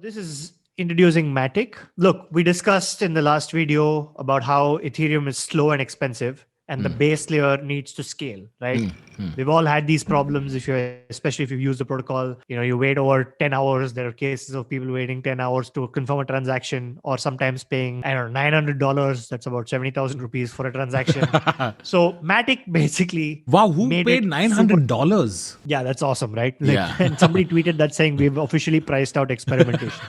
This is introducing Matic. Look, we discussed in the last video about how Ethereum is slow and expensive and the base layer needs to scale, right? We've all had these problems especially if you use the protocol, you wait over 10 hours. There are cases of people waiting 10 hours to confirm a transaction or sometimes paying, I don't know, $900. That's about 70,000 rupees for a transaction. So Matic basically Wow, who paid $900? Yeah, that's awesome, right? Yeah. And somebody tweeted that saying we've officially priced out experimentation.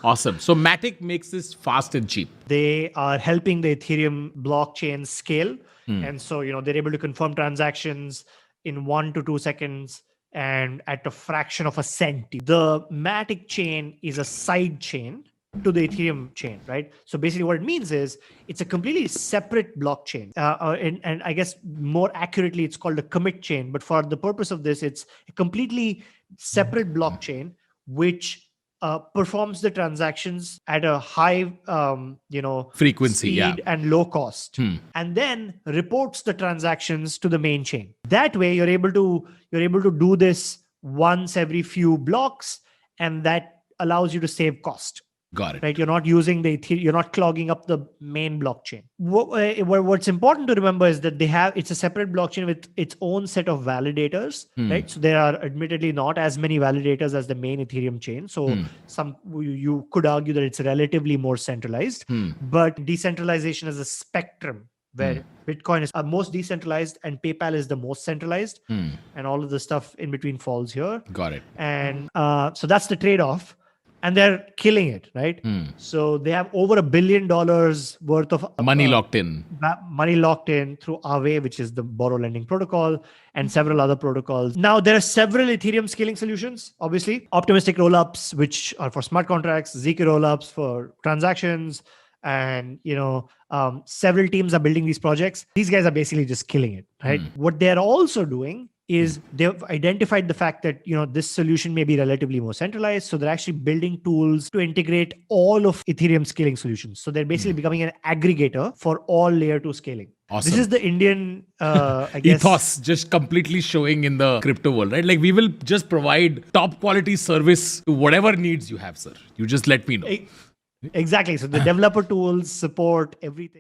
Awesome. So Matic makes this fast and cheap. They are helping the Ethereum blockchain scale. And so, they're able to confirm transactions in 1 to 2 seconds and at a fraction of a cent. The Matic chain is a side chain to the Ethereum chain, right? So basically what it means is it's a completely separate blockchain. And I guess more accurately, it's called a commit chain. But for the purpose of this, it's a completely separate blockchain, which performs the transactions at a high, frequency, speed and low cost, and then reports the transactions to the main chain. That way, you're able to do this once every few blocks, and that allows you to save cost. Got it. Right, you're not using you're not clogging up the main blockchain. What's important to remember is that it's a separate blockchain with its own set of validators, right? So there are admittedly not as many validators as the main Ethereum chain. So you could argue that it's relatively more centralized, but decentralization is a spectrum where Bitcoin is most decentralized and PayPal is the most centralized, and all of the stuff in between falls here. Got it. And so that's the trade-off. And they're killing it, right? So they have over $1 billion worth of money locked in. Money locked in through Aave, which is the borrow lending protocol, and several other protocols. Now, there are several Ethereum scaling solutions, obviously. Optimistic rollups, which are for smart contracts, ZK rollups for transactions, and several teams are building these projects. These guys are basically just killing it, right? What they're also doing is they've identified the fact that this solution may be relatively more centralized, so they're actually building tools to integrate all of Ethereum scaling solutions. So they're basically becoming an aggregator for all layer 2 scaling. Awesome. This is the Indian I guess ethos just completely showing in the crypto world, right? Like, we will just provide top quality service to whatever needs you have, sir. You just let me know. Exactly. So the developer tools, support, everything.